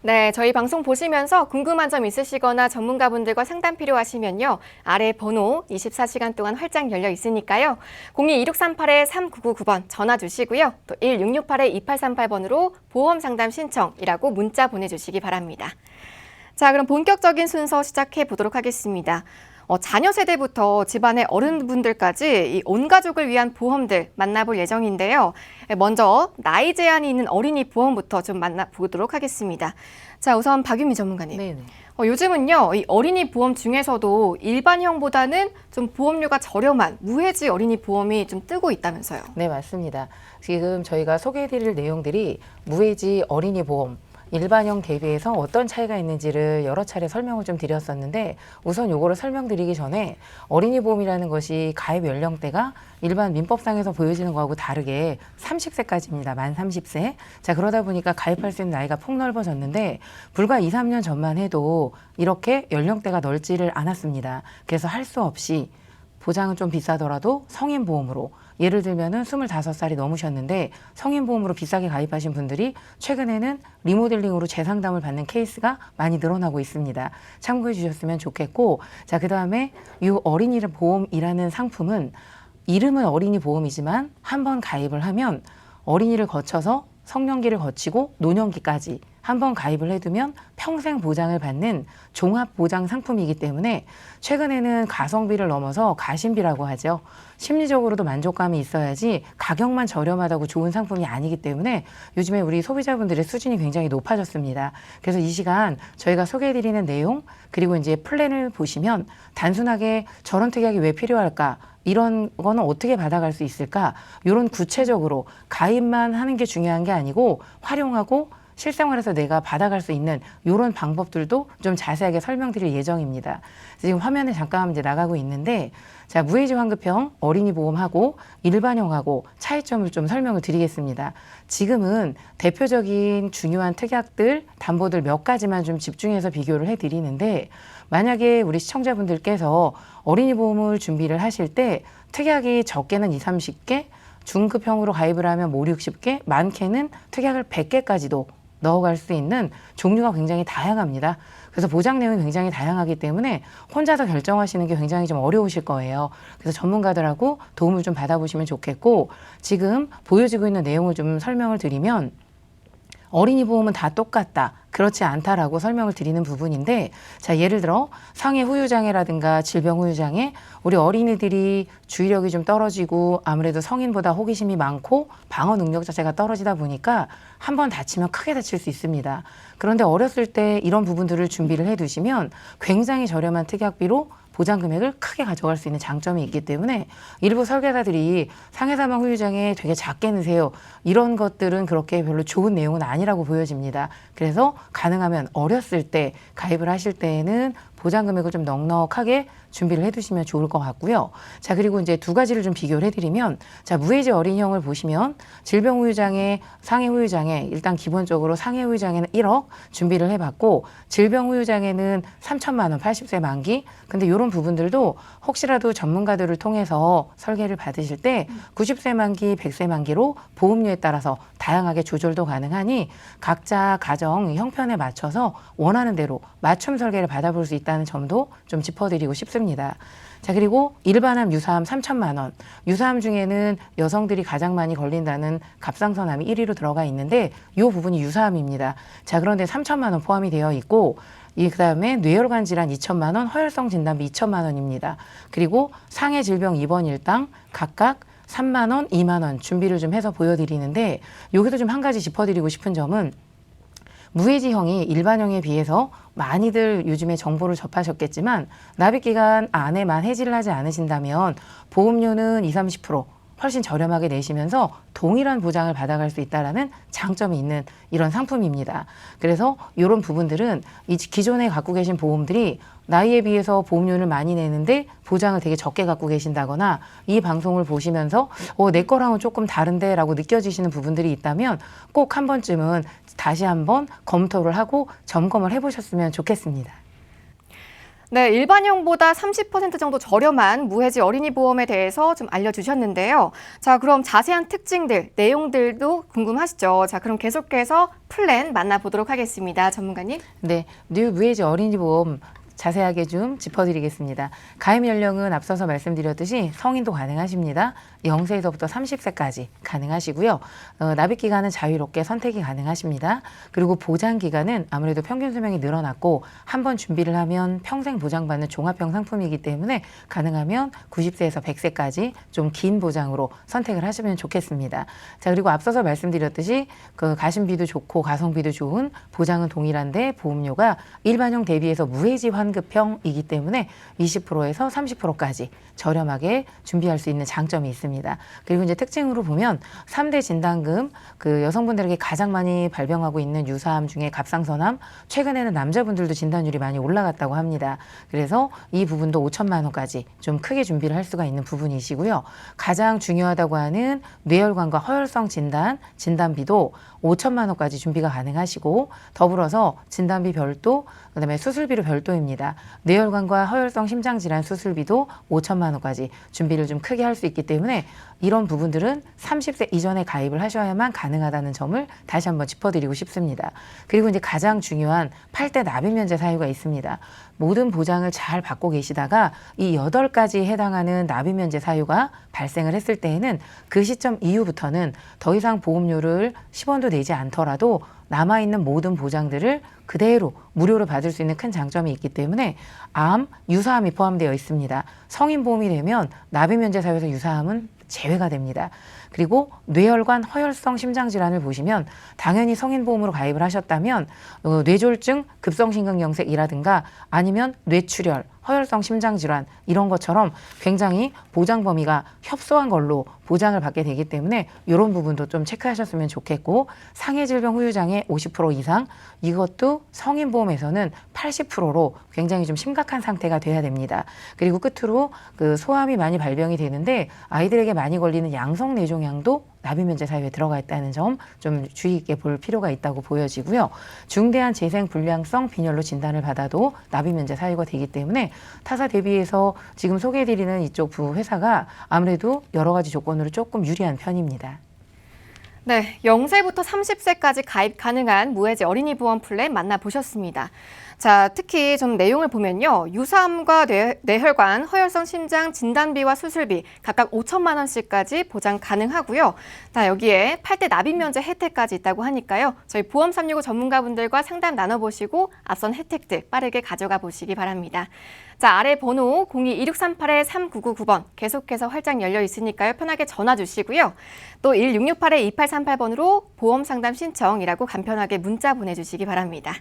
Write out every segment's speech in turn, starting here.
네, 저희 방송 보시면서 궁금한 점 있으시거나 전문가분들과 상담 필요하시면요. 아래 번호 24시간 동안 활짝 열려 있으니까요. 02-2638-3999번 전화 주시고요. 또 1668-2838번으로 보험 상담 신청이라고 문자 보내주시기 바랍니다. 자, 그럼 본격적인 순서 시작해 보도록 하겠습니다. 자녀 세대부터 집안의 어른분들까지 이 온 가족을 위한 보험들 만나볼 예정인데요. 먼저 나이 제한이 있는 어린이 보험부터 좀 만나보도록 하겠습니다. 자, 우선 박유미 전문가님. 네네. 요즘은요, 이 어린이 보험 중에서도 일반형보다는 좀 보험료가 저렴한 무해지 어린이 보험이 좀 뜨고 있다면서요. 네, 맞습니다. 지금 저희가 소개해드릴 내용들이 무해지 어린이 보험, 일반형 대비해서 어떤 차이가 있는지를 여러 차례 설명을 좀 드렸었는데 우선 요거를 설명드리기 전에 어린이 보험이라는 것이 가입 연령대가 일반 민법상에서 보여지는 거하고 다르게 30세까지입니다. 만 30세. 자, 그러다 보니까 가입할 수 있는 나이가 폭넓어졌는데 불과 2, 3년 전만 해도 이렇게 연령대가 넓지를 않았습니다. 그래서 할 수 없이 보장은 좀 비싸더라도 성인 보험으로 예를 들면은 25살이 넘으셨는데 성인 보험으로 비싸게 가입하신 분들이 최근에는 리모델링으로 재상담을 받는 케이스가 많이 늘어나고 있습니다. 참고해 주셨으면 좋겠고, 자, 그다음에 이 어린이 보험이라는 상품은 이름은 어린이 보험이지만 한번 가입을 하면 어린이를 거쳐서 성년기를 거치고 노년기까지 한번 가입을 해두면 평생 보장을 받는 종합 보장 상품이기 때문에 최근에는 가성비를 넘어서 가심비라고 하죠. 심리적으로도 만족감이 있어야지 가격만 저렴하다고 좋은 상품이 아니기 때문에 요즘에 우리 소비자분들의 수준이 굉장히 높아졌습니다. 그래서 이 시간 저희가 소개해드리는 내용 그리고 이제 플랜을 보시면 단순하게 저런 특약이 왜 필요할까? 이런 거는 어떻게 받아갈 수 있을까? 이런 구체적으로 가입만 하는 게 중요한 게 아니고 활용하고 실생활에서 내가 받아갈 수 있는 이런 방법들도 좀 자세하게 설명드릴 예정입니다. 지금 화면에 잠깐 이제 나가고 있는데 자, 무해지 환급형 어린이 보험하고 일반형하고 차이점을 좀 설명을 드리겠습니다. 지금은 대표적인 중요한 특약들, 담보들 몇 가지만 좀 집중해서 비교를 해드리는데 만약에 우리 시청자분들께서 어린이 보험을 준비를 하실 때 특약이 적게는 20, 30개, 중급형으로 가입을 하면 5, 60개, 많게는 특약을 100개까지도 넣어갈 수 있는 종류가 굉장히 다양합니다. 그래서 보장 내용이 굉장히 다양하기 때문에 혼자서 결정하시는 게 굉장히 좀 어려우실 거예요. 그래서 전문가들하고 도움을 좀 받아보시면 좋겠고 지금 보여지고 있는 내용을 좀 설명을 드리면 어린이 보험은 다 똑같다. 그렇지 않다라고 설명을 드리는 부분인데 자, 예를 들어 상해 후유장애라든가 질병 후유장애 우리 어린이들이 주의력이 좀 떨어지고 아무래도 성인보다 호기심이 많고 방어 능력 자체가 떨어지다 보니까 한번 다치면 크게 다칠 수 있습니다. 그런데 어렸을 때 이런 부분들을 준비를 해 두시면 굉장히 저렴한 특약비로 보장 금액을 크게 가져갈 수 있는 장점이 있기 때문에 일부 설계사들이 상해 사망 후유장애 되게 작게 넣으세요. 이런 것들은 그렇게 별로 좋은 내용은 아니라고 보여집니다. 그래서 가능하면 어렸을 때 가입을 하실 때에는 보장 금액을 좀 넉넉하게 준비를 해두시면 좋을 것 같고요. 자, 그리고 이제 두 가지를 좀 비교를 해드리면 자, 무해지 어린이형을 보시면 질병 후유장애, 상해 후유장애 일단 기본적으로 상해 후유장애는 1억 준비를 해봤고 질병 후유장애는 3천만 원 80세 만기 근데 이런 부분들도 혹시라도 전문가들을 통해서 설계를 받으실 때 90세 만기, 100세 만기로 보험료에 따라서 다양하게 조절도 가능하니 각자 가정 형편에 맞춰서 원하는 대로 맞춤 설계를 받아볼 수 있다는 점도 좀 짚어드리고 싶습니다. 자, 그리고 일반암, 유사암 3천만 원. 유사암 중에는 여성들이 가장 많이 걸린다는 갑상선암이 1위로 들어가 있는데 이 부분이 유사암입니다. 자, 그런데 3천만 원 포함이 되어 있고 그다음에 뇌혈관 질환 2천만 원, 허혈성 진단비 2천만 원입니다. 그리고 상해 질병 입원 일당 각각 3만 원, 2만 원 준비를 좀 해서 보여드리는데 여기서 좀 한 가지 짚어드리고 싶은 점은 무해지형이 일반형에 비해서 많이들 요즘에 정보를 접하셨겠지만 납입기간 안에만 해지를 하지 않으신다면 보험료는 20, 30% 훨씬 저렴하게 내시면서 동일한 보장을 받아갈 수 있다는 장점이 있는 이런 상품입니다. 그래서 이런 부분들은 기존에 갖고 계신 보험들이 나이에 비해서 보험료를 많이 내는데 보장을 되게 적게 갖고 계신다거나 이 방송을 보시면서 내 거랑은 조금 다른데 라고 느껴지시는 부분들이 있다면 꼭 한 번쯤은 다시 한번 검토를 하고 점검을 해보셨으면 좋겠습니다. 네, 일반형보다 30% 정도 저렴한 무해지 어린이 보험에 대해서 좀 알려주셨는데요. 자, 그럼 자세한 특징들, 내용들도 궁금하시죠? 자, 그럼 계속해서 플랜 만나보도록 하겠습니다. 전문가님. 네, 뉴 무해지 어린이 보험 자세하게 좀 짚어드리겠습니다. 가입 연령은 앞서서 말씀드렸듯이 성인도 가능하십니다. 0세에서부터 30세까지 가능하시고요. 납입 기간은 자유롭게 선택이 가능하십니다. 그리고 보장 기간은 아무래도 평균 수명이 늘어났고 한 번 준비를 하면 평생 보장받는 종합형 상품이기 때문에 가능하면 90세에서 100세까지 좀 긴 보장으로 선택을 하시면 좋겠습니다. 자, 그리고 앞서서 말씀드렸듯이 그 가심비도 좋고 가성비도 좋은 보장은 동일한데 보험료가 일반형 대비해서 무해지 환급형이기 때문에 20%에서 30%까지 저렴하게 준비할 수 있는 장점이 있습니다. 그리고 이제 특징으로 보면 3대 진단금, 그 여성분들에게 가장 많이 발병하고 있는 유사암 중에 갑상선암, 최근에는 남자분들도 진단율이 많이 올라갔다고 합니다. 그래서 이 부분도 5천만 원까지 좀 크게 준비를 할 수가 있는 부분이시고요. 가장 중요하다고 하는 뇌혈관과 허혈성 진단, 진단비도 5천만 원까지 준비가 가능하시고 더불어서 진단비 별도, 그다음에 수술비로 별도입니다. 뇌혈관과 허혈성 심장질환 수술비도 5천만 원까지 준비를 좀 크게 할 수 있기 때문에 이런 부분들은 30세 이전에 가입을 하셔야만 가능하다는 점을 다시 한번 짚어드리고 싶습니다. 그리고 이제 가장 중요한 8대 납입 면제 사유가 있습니다. 모든 보장을 잘 받고 계시다가 이 8가지에 해당하는 납입 면제 사유가 발생을 했을 때에는 그 시점 이후부터는 더 이상 보험료를 10원도 내지 않더라도 남아있는 모든 보장들을 그대로 무료로 받을 수 있는 큰 장점이 있기 때문에 암, 유사암이 포함되어 있습니다. 성인보험이 되면 납입 면제 사유에서 유사암은 제외가 됩니다. 그리고 뇌혈관 허혈성 심장질환을 보시면 당연히 성인보험으로 가입을 하셨다면 뇌졸중, 급성심근경색이라든가 아니면 뇌출혈, 허혈성 심장질환 이런 것처럼 굉장히 보장 범위가 협소한 걸로 보장을 받게 되기 때문에 이런 부분도 좀 체크하셨으면 좋겠고 상해질병 후유장애 50% 이상 이것도 성인보험에서는 80%로 굉장히 좀 심각한 상태가 돼야 됩니다. 그리고 끝으로 그 소암이 많이 발병이 되는데 아이들에게 많이 걸리는 양성뇌종양도 납입면제 사유에 들어가 있다는 점 좀 주의 있게 볼 필요가 있다고 보여지고요. 중대한 재생불량성 빈혈로 진단을 받아도 납입면제 사유가 되기 때문에 타사 대비해서 지금 소개해드리는 이쪽 부 회사가 아무래도 여러 가지 조건으로 조금 유리한 편입니다. 네, 0세부터 30세까지 가입 가능한 무해지 어린이 보험 플랜 만나보셨습니다. 자, 특히 좀 내용을 보면요. 유사암과 뇌혈관, 허혈성 심장 진단비와 수술비 각각 5천만 원씩까지 보장 가능하고요. 자, 여기에 8대 납입 면제 혜택까지 있다고 하니까요. 저희 보험 365 전문가분들과 상담 나눠보시고 앞선 혜택들 빠르게 가져가 보시기 바랍니다. 자, 아래 번호 02-2638-3999번 계속해서 활짝 열려 있으니까요. 편하게 전화 주시고요. 또 1668-2838번으로 보험 상담 신청이라고 간편하게 문자 보내주시기 바랍니다.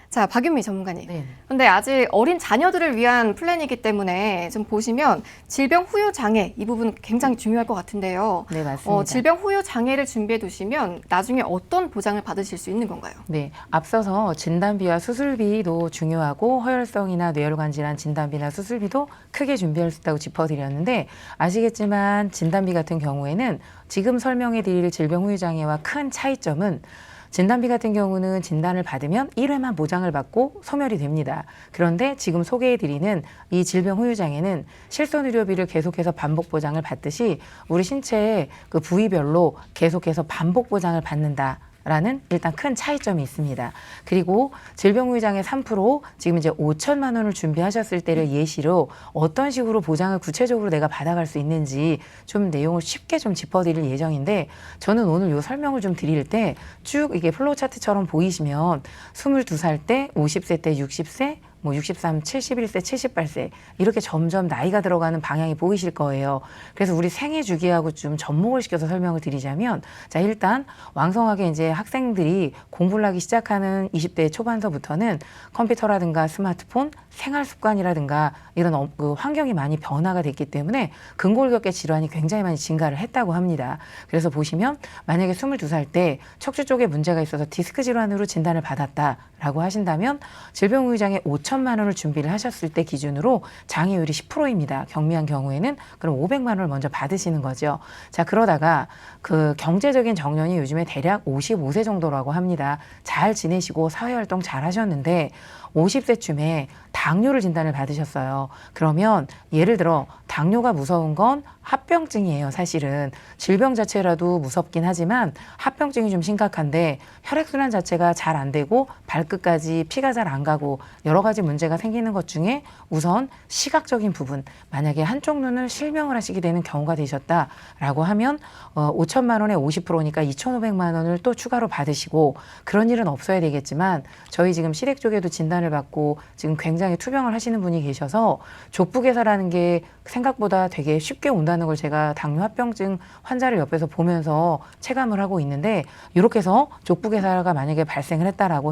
자, 박윤미 전문가님. 네. 근데 아직 어린 자녀들을 위한 플랜이기 때문에 좀 보시면 질병 후유 장애 이 부분 굉장히 중요할 것 같은데요. 네, 맞습니다. 질병 후유 장애를 준비해 두시면 나중에 어떤 보장을 받으실 수 있는 건가요? 네, 앞서서 진단비와 수술비도 중요하고 허혈성이나 뇌혈관 질환 진단비나 수술비도 크게 준비할 수 있다고 짚어드렸는데 아시겠지만 진단비 같은 경우에는 지금 설명해 드릴 질병 후유 장애와 큰 차이점은 진단비 같은 경우는 진단을 받으면 1회만 보장을 받고 소멸이 됩니다. 그런데 지금 소개해드리는 이 질병 후유 장애는 실손의료비를 계속해서 반복 보장을 받듯이 우리 신체의 그 부위별로 계속해서 반복 보장을 받는다. 라는 일단 큰 차이점이 있습니다. 그리고 질병후유장애 3% 지금 이제 5천만 원을 준비하셨을 때를 예시로 어떤 식으로 보장을 구체적으로 내가 받아갈 수 있는지 좀 내용을 쉽게 좀 짚어드릴 예정인데 저는 오늘 요 설명을 좀 드릴 때 쭉 이게 플로우 차트처럼 보이시면 22살 때, 50세 때, 60세, 63, 71세, 78세 이렇게 점점 나이가 들어가는 방향이 보이실 거예요. 그래서 우리 생애 주기하고 좀 접목을 시켜서 설명을 드리자면 자, 일단 왕성하게 이제 학생들이 공부를 하기 시작하는 20대 초반서부터는 컴퓨터라든가 스마트폰, 생활 습관이라든가 이런 그 환경이 많이 변화가 됐기 때문에 근골격계 질환이 굉장히 많이 증가를 했다고 합니다. 그래서 보시면 만약에 22살 때 척추 쪽에 문제가 있어서 디스크 질환으로 진단을 받았다라고 하신다면 질병후유장애 5천 5천만 원을 준비를 하셨을 때 기준으로 장애율이 10%입니다. 경미한 경우에는 그럼 500만 원을 먼저 받으시는 거죠. 자, 그러다가 그 경제적인 정년이 요즘에 대략 55세 정도라고 합니다. 잘 지내시고 사회활동 잘 하셨는데 50세쯤에 당뇨를 진단을 받으셨어요. 그러면 예를 들어 당뇨가 무서운 건 합병증이에요. 사실은 질병 자체라도 무섭긴 하지만 합병증이 좀 심각한데 혈액순환 자체가 잘 안 되고 발끝까지 피가 잘 안 가고 여러 가지 문제가 생기는 것 중에 우선 시각적인 부분, 만약에 한쪽 눈을 실명을 하시게 되는 경우가 되셨다라고 하면 5천만 원에 50%니까 2,500만 원을 또 추가로 받으시고, 그런 일은 없어야 되겠지만 저희 지금 시댁 쪽에도 진단을 받고 지금 굉장히 투병을 하시는 분이 계셔서 족부개사라는 게 생각보다 되게 쉽게 온다는 걸 제가 당뇨 합병증 환자를 옆에서 보면서 체감을 하고 있는데, 이렇게 해서 족부개사가 만약에 발생을 했다라고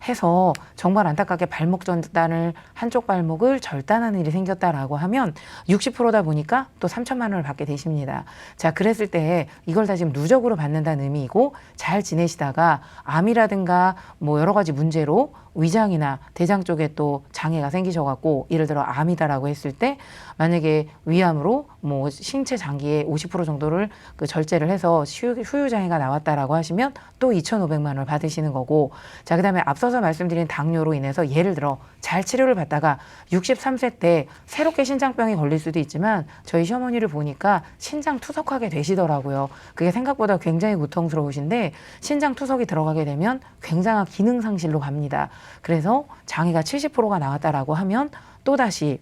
해서 정말 안타깝게 발목 절단을, 한쪽 발목을 절단하는 일이 생겼다라고 하면 60%다 보니까 또 3천만 원을 받게 되십니다. 자, 그랬을 때 이걸 다 지금 누적으로 받는다는 의미이고, 잘 지내시다가 암이라든가 뭐 여러 가지 문제로 위장이나 대장 쪽에 또 장애가 생기셔갖고 예를 들어 암이다라고 했을 때 만약에 위암으로 뭐 신체 장기의 50% 정도를 그 절제를 해서 후유 장애가 나왔다라고 하시면 또 2,500만 원을 받으시는 거고, 자, 그다음에 앞서서 말씀드린 당뇨로 인해서 예를 들어 잘 치료를 받다가 63세 때 새롭게 신장병이 걸릴 수도 있지만 저희 시어머니를 보니까 신장 투석하게 되시더라고요. 그게 생각보다 굉장히 고통스러우신데 신장 투석이 들어가게 되면 굉장한 기능 상실로 갑니다. 그래서 장애가 70%가 나왔다라고 하면 또다시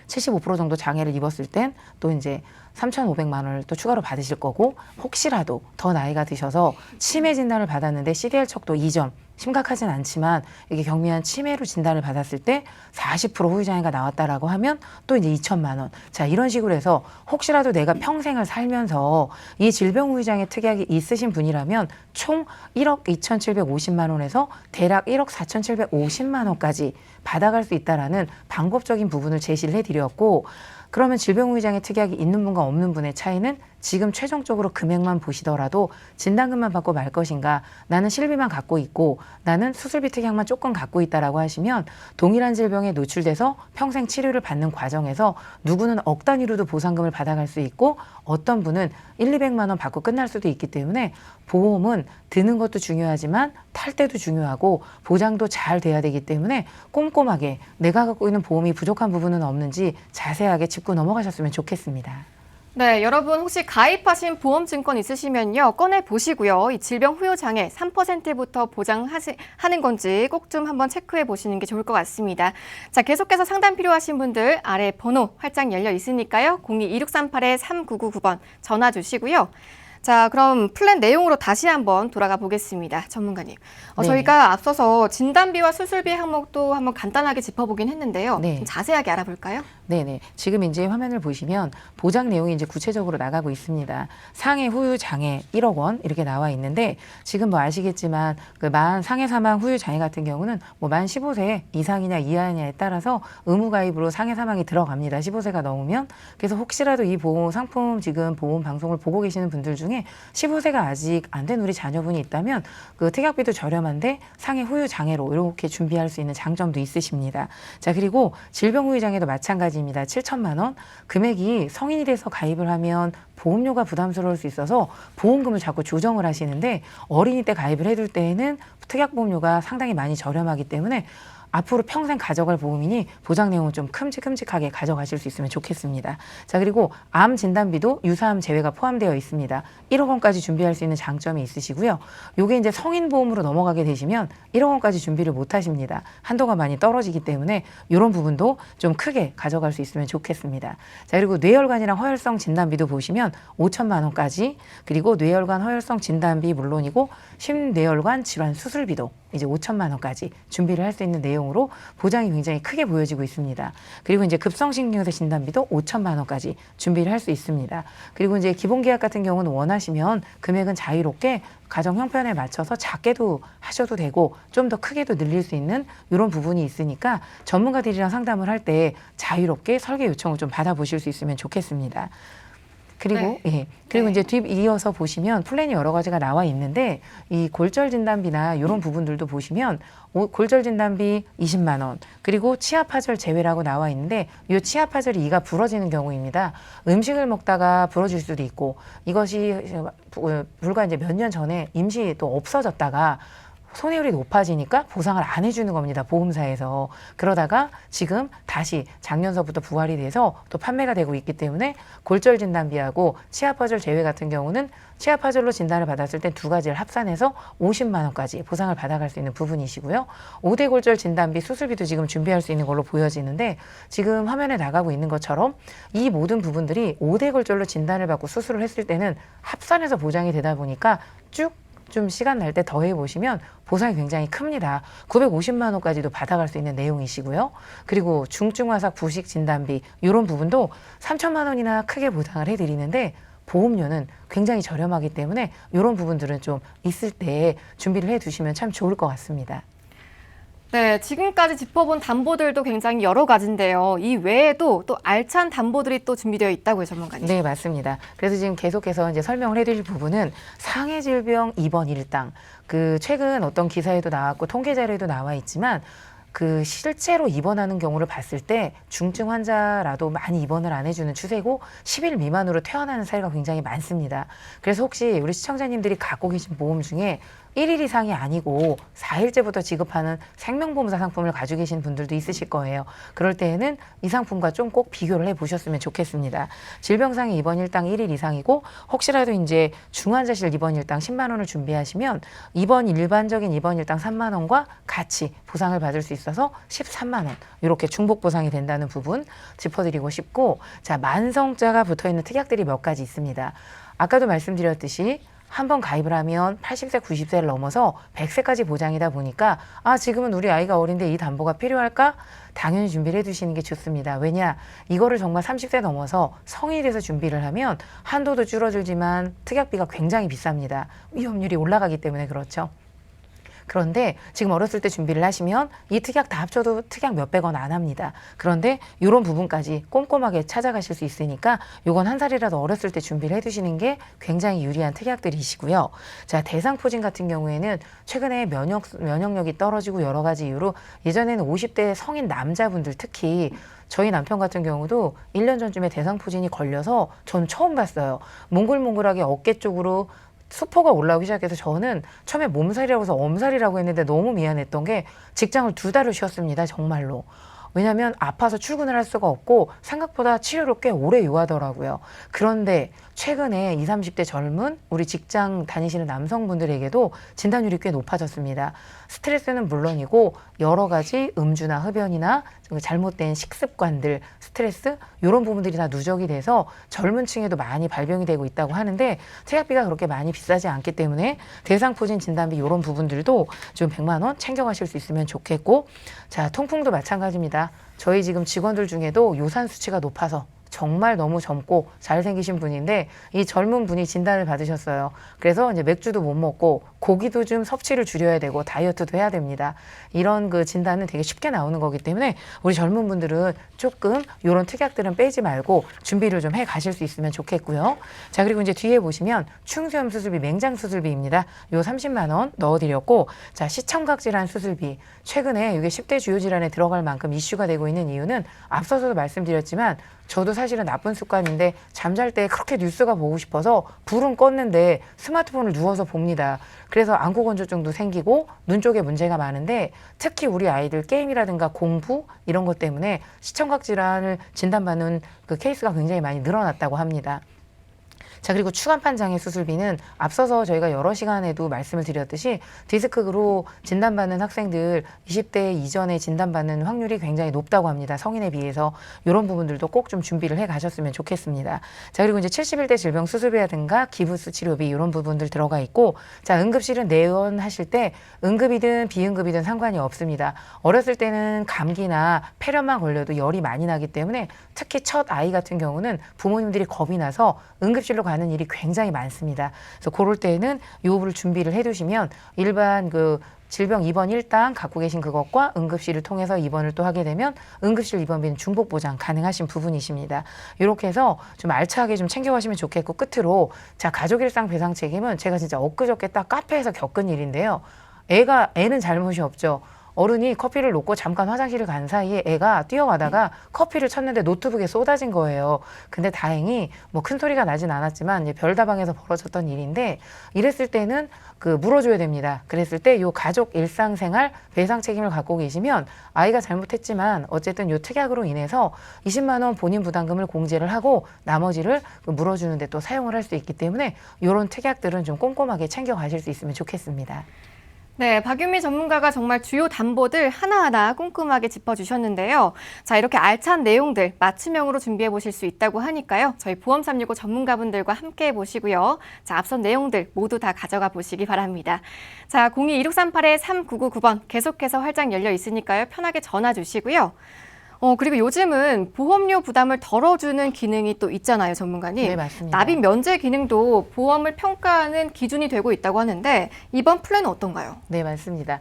75% 정도 장애를 입었을 땐 또 이제 3,500만 원을 또 추가로 받으실 거고, 혹시라도 더 나이가 드셔서 치매 진단을 받았는데 CDR 척도 2점, 심각하진 않지만 이게 경미한 치매로 진단을 받았을 때 40% 후유장애가 나왔다라고 하면 또 이제 2천만 원. 자, 이런 식으로 해서 혹시라도 내가 평생을 살면서 이 질병 후유장애 특약이 있으신 분이라면 총 1억 2,750만 원에서 대략 1억 4,750만 원까지 받아갈 수 있다라는 방법적인 부분을 제시를 해드렸고, 그러면 질병후유장애 특약이 있는 분과 없는 분의 차이는 지금 최종적으로 금액만 보시더라도 진단금만 받고 말 것인가, 나는 실비만 갖고 있고 나는 수술비 특약만 조금 갖고 있다라고 하시면 동일한 질병에 노출돼서 평생 치료를 받는 과정에서 누구는 억 단위로도 보상금을 받아갈 수 있고 어떤 분은 200만 원 받고 끝날 수도 있기 때문에 보험은 드는 것도 중요하지만 탈 때도 중요하고 보장도 잘 돼야 되기 때문에 꼼꼼하게 내가 갖고 있는 보험이 부족한 부분은 없는지 자세하게 짚고 넘어가셨으면 좋겠습니다. 네, 여러분 혹시 가입하신 보험증권 있으시면요, 꺼내 보시고요. 이 질병 후유 장애 3%부터 보장하는 건지 꼭 좀 한번 체크해 보시는 게 좋을 것 같습니다. 자, 계속해서 상담 필요하신 분들 아래 번호 활짝 열려 있으니까요. 02-2638-3999번 전화 주시고요. 자, 그럼 플랜 내용으로 다시 한번 돌아가 보겠습니다. 전문가님. 저희가 앞서서 진단비와 수술비 항목도 한번 간단하게 짚어보긴 했는데요. 네. 좀 자세하게 알아볼까요? 네네. 지금 이제 화면을 보시면 보장 내용이 이제 구체적으로 나가고 있습니다. 상해 후유 장애 1억 원 이렇게 나와 있는데, 지금 뭐 아시겠지만 그 만 상해 사망 후유 장애 같은 경우는 뭐 만 15세 이상이냐 이하냐에 따라서 의무 가입으로 상해 사망이 들어갑니다. 15세가 넘으면. 그래서 혹시라도 이 보험 상품 지금 보험 방송을 보고 계시는 분들 중에 15세가 아직 안 된 우리 자녀분이 있다면 그 특약비도 저렴한데 상해 후유 장애로 이렇게 준비할 수 있는 장점도 있으십니다. 자, 그리고 질병 후유 장애도 마찬가지입니다. 7천만 원. 금액이 성인이 돼서 가입을 하면 보험료가 부담스러울 수 있어서 보험금을 자꾸 조정을 하시는데, 어린이 때 가입을 해둘 때에는 특약보험료가 상당히 많이 저렴하기 때문에 앞으로 평생 가져갈 보험이니 보장 내용은 좀 큼직큼직하게 가져가실 수 있으면 좋겠습니다. 자, 그리고 암 진단비도 유사암 제외가 포함되어 있습니다. 1억 원까지 준비할 수 있는 장점이 있으시고요. 요게 이제 성인 보험으로 넘어가게 되시면 1억 원까지 준비를 못 하십니다. 한도가 많이 떨어지기 때문에 이런 부분도 좀 크게 가져갈 수 있으면 좋겠습니다. 자, 그리고 뇌혈관이랑 허혈성 진단비도 보시면 5천만 원까지, 그리고 뇌혈관 허혈성 진단비 물론이고 심뇌혈관 질환 수술비도 이제 5천만 원까지 준비를 할 수 있는 내용으로 보장이 굉장히 크게 보여지고 있습니다. 그리고 이제 급성신경쇠 진단비도 5천만 원까지 준비를 할 수 있습니다. 그리고 이제 기본계약 같은 경우는 원하시면 금액은 자유롭게 가정 형편에 맞춰서 작게도 하셔도 되고 좀 더 크게도 늘릴 수 있는 이런 부분이 있으니까 전문가들이랑 상담을 할 때 자유롭게 설계 요청을 좀 받아보실 수 있으면 좋겠습니다. 그리고 네. 그리고 네. 이제 뒤 이어서 보시면 플랜이 여러 가지가 나와 있는데 이 골절 진단비나 이런 부분들도 보시면 골절 진단비 20만 원, 그리고 치아 파절 제외라고 나와 있는데 이 치아 파절이 이가 부러지는 경우입니다. 음식을 먹다가 부러질 수도 있고, 이것이 불과 이제 몇 년 전에 임시 또 없어졌다가 손해율이 높아지니까 보상을 안 해주는 겁니다, 보험사에서. 그러다가 지금 다시 작년서부터 부활이 돼서 또 판매가 되고 있기 때문에 골절 진단비하고 치아 파절 제외 같은 경우는 치아 파절로 진단을 받았을 때 두 가지를 합산해서 50만 원까지 보상을 받아갈 수 있는 부분이시고요. 5대 골절 진단비 수술비도 지금 준비할 수 있는 걸로 보여지는데, 지금 화면에 나가고 있는 것처럼 이 모든 부분들이 5대 골절로 진단을 받고 수술을 했을 때는 합산해서 보장이 되다 보니까 쭉 좀 시간 날 때 더해 보시면 보상이 굉장히 큽니다. 950만 원까지도 받아갈 수 있는 내용이시고요. 그리고 중증화삭 부식 진단비 이런 부분도 3천만 원이나 크게 보상을 해드리는데, 보험료는 굉장히 저렴하기 때문에 이런 부분들은 좀 있을 때 준비를 해두시면 참 좋을 것 같습니다. 네, 지금까지 짚어본 담보들도 굉장히 여러 가지인데요. 이 외에도 또 알찬 담보들이 또 준비되어 있다고요, 전문가님. 네, 맞습니다. 그래서 지금 계속해서 이제 설명을 해드릴 부분은 상해질병 입원 일당. 최근 어떤 기사에도 나왔고 통계 자료에도 나와 있지만, 실제로 입원하는 경우를 봤을 때 중증 환자라도 많이 입원을 안 해주는 추세고 10일 미만으로 퇴원하는 사례가 굉장히 많습니다. 그래서 혹시 우리 시청자님들이 갖고 계신 보험 중에 1일 이상이 아니고 4일째부터 지급하는 생명보험사 상품을 가지고 계신 분들도 있으실 거예요. 그럴 때에는 이 상품과 좀 꼭 비교를 해보셨으면 좋겠습니다. 질병상의 입원 일당 1일 이상이고, 혹시라도 이제 중환자실 입원 일당 10만 원을 준비하시면 일반적인 입원 일당 3만 원과 같이 보상을 받을 수 있어서 13만 원, 이렇게 중복 보상이 된다는 부분 짚어드리고 싶고, 자, 만성자가 붙어있는 특약들이 몇 가지 있습니다. 아까도 말씀드렸듯이 한번 가입을 하면 80세, 90세를 넘어서 100세까지 보장이다 보니까, 지금은 우리 아이가 어린데 이 담보가 필요할까? 당연히 준비를 해두시는 게 좋습니다. 왜냐? 이거를 정말 30세 넘어서 성인이 돼서 준비를 하면 한도도 줄어들지만 특약비가 굉장히 비쌉니다. 위험률이 올라가기 때문에 그렇죠. 그런데 지금 어렸을 때 준비를 하시면 이 특약 다 합쳐도 특약 몇백 원 안 합니다. 그런데 이런 부분까지 꼼꼼하게 찾아가실 수 있으니까 요건 한 살이라도 어렸을 때 준비를 해두시는 게 굉장히 유리한 특약들이시고요. 자, 대상포진 같은 경우에는 최근에 면역력이 떨어지고 여러 가지 이유로 예전에는 50대 성인 남자분들, 특히 저희 남편 같은 경우도 1년 전쯤에 대상포진이 걸려서 저는 처음 봤어요. 몽글몽글하게 어깨 쪽으로 수포가 올라오기 시작해서 저는 처음에 몸살이라고 해서 엄살이라고 했는데 너무 미안했던 게, 직장을 2달을 쉬었습니다, 정말로. 왜냐하면 아파서 출근을 할 수가 없고 생각보다 치료를 꽤 오래 요하더라고요. 그런데 최근에 20, 30대 젊은 우리 직장 다니시는 남성분들에게도 진단율이 꽤 높아졌습니다. 스트레스는 물론이고 여러 가지 음주나 흡연이나 잘못된 식습관들, 스트레스 이런 부분들이 다 누적이 돼서 젊은 층에도 많이 발병이 되고 있다고 하는데, 특약비가 그렇게 많이 비싸지 않기 때문에 대상포진 진단비 이런 부분들도 좀 100만 원 챙겨가실 수 있으면 좋겠고, 자, 통풍도 마찬가지입니다. 저희 지금 직원들 중에도 요산 수치가 높아서 정말 너무 젊고 잘생기신 분인데, 이 젊은 분이 진단을 받으셨어요. 그래서 이제 맥주도 못 먹고 고기도 좀 섭취를 줄여야 되고 다이어트도 해야 됩니다. 이런 진단은 되게 쉽게 나오는 거기 때문에 우리 젊은 분들은 조금 이런 특약들은 빼지 말고 준비를 좀 해 가실 수 있으면 좋겠고요. 자, 그리고 이제 뒤에 보시면 충수염 수술비, 맹장 수술비입니다. 요 30만 원 넣어드렸고, 자, 시청각 질환 수술비. 최근에 이게 10대 주요 질환에 들어갈 만큼 이슈가 되고 있는 이유는 앞서서도 말씀드렸지만, 저도 사실은 나쁜 습관인데 잠잘 때 그렇게 뉴스가 보고 싶어서 불은 껐는데 스마트폰을 누워서 봅니다. 그래서 안구건조증도 생기고 눈 쪽에 문제가 많은데, 특히 우리 아이들 게임이라든가 공부 이런 것 때문에 시청각 질환을 진단받는 케이스가 굉장히 많이 늘어났다고 합니다. 자, 그리고 추간판 장애 수술비는 앞서서 저희가 여러 시간에도 말씀을 드렸듯이 디스크로 진단받는 학생들 20대 이전에 진단받는 확률이 굉장히 높다고 합니다. 성인에 비해서. 이런 부분들도 꼭 좀 준비를 해 가셨으면 좋겠습니다. 자, 그리고 이제 71대 질병 수술비라든가 기부스 치료비 이런 부분들 들어가 있고, 자, 응급실은 내원하실 때 응급이든 비응급이든 상관이 없습니다. 어렸을 때는 감기나 폐렴만 걸려도 열이 많이 나기 때문에 특히 첫 아이 같은 경우는 부모님들이 겁이 나서 응급실로 가는 일이 굉장히 많습니다. 그래서 그럴 때는 요를 준비를 해두시면 일반 질병 입원 1당 갖고 계신 그것과 응급실을 통해서 입원을 또 하게 되면 응급실 입원비는 중복 보장 가능하신 부분이십니다. 이렇게 해서 좀 알차게 좀 챙겨가시면 좋겠고, 끝으로 자, 가족 일상 배상 책임은 제가 진짜 엊그저께 딱 카페에서 겪은 일인데요. 애는 잘못이 없죠. 어른이 커피를 놓고 잠깐 화장실을 간 사이에 애가 뛰어가다가 커피를 쳤는데 노트북에 쏟아진 거예요. 근데 다행히 뭐 큰 소리가 나진 않았지만 이제 별다방에서 벌어졌던 일인데, 이랬을 때는 물어줘야 됩니다. 그랬을 때 요 가족 일상생활 배상 책임을 갖고 계시면 아이가 잘못했지만 어쨌든 요 특약으로 인해서 20만 원 본인 부담금을 공제를 하고 나머지를 물어주는데 또 사용을 할 수 있기 때문에 요런 특약들은 좀 꼼꼼하게 챙겨가실 수 있으면 좋겠습니다. 네, 박윤미 전문가가 정말 주요 담보들 하나하나 꼼꼼하게 짚어주셨는데요. 자, 이렇게 알찬 내용들 맞춤형으로 준비해 보실 수 있다고 하니까요. 저희 보험 365 전문가분들과 함께 해보시고요. 자, 앞선 내용들 모두 다 가져가 보시기 바랍니다. 자, 02-2638-3999번 계속해서 활짝 열려 있으니까요. 편하게 전화 주시고요. 그리고 요즘은 보험료 부담을 덜어주는 기능이 또 있잖아요, 전문가님. 네, 맞습니다. 납입 면제 기능도 보험을 평가하는 기준이 되고 있다고 하는데 이번 플랜은 어떤가요? 네, 맞습니다.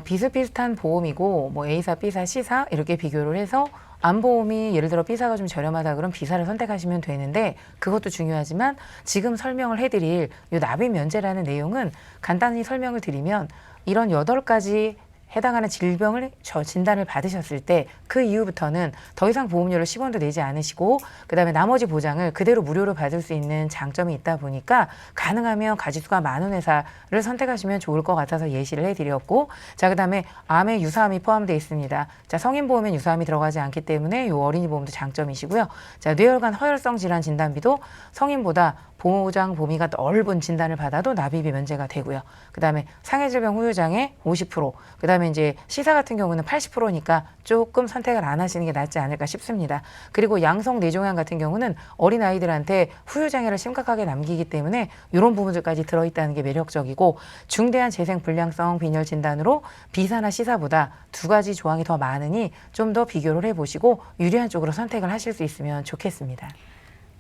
비슷비슷한 보험이고 뭐 A사, B사, C사 이렇게 비교를 해서 암보험이 예를 들어 B사가 좀 저렴하다 그러면 B사를 선택하시면 되는데, 그것도 중요하지만 지금 설명을 해드릴 이 납입 면제라는 내용은 간단히 설명을 드리면, 이런 8가지 해당하는 질병을 진단을 받으셨을 때 그 이후부터는 더 이상 보험료를 10원도 내지 않으시고, 그다음에 나머지 보장을 그대로 무료로 받을 수 있는 장점이 있다 보니까 가능하면 가지수가 많은 회사를 선택하시면 좋을 것 같아서 예시를 해드렸고, 자, 그다음에 암에 유사암이 포함되어 있습니다. 자, 성인 보험엔 유사암이 들어가지 않기 때문에 요 어린이 보험도 장점이시고요. 자, 뇌혈관 허혈성 질환 진단비도 성인보다 보장 범위가 넓은 진단을 받아도 납입이 면제가 되고요. 그다음에 상해질병 후유장애 50%, 그다음에 이제 C사 같은 경우는 80%니까 조금 선택을 안 하시는 게 낫지 않을까 싶습니다. 그리고 양성 뇌종양 같은 경우는 어린 아이들한테 후유장애를 심각하게 남기기 때문에 이런 부분들까지 들어있다는 게 매력적이고, 중대한 재생 불량성 빈혈 진단으로 B사나 C사보다 2가지 조항이 더 많으니 좀 더 비교를 해보시고 유리한 쪽으로 선택을 하실 수 있으면 좋겠습니다.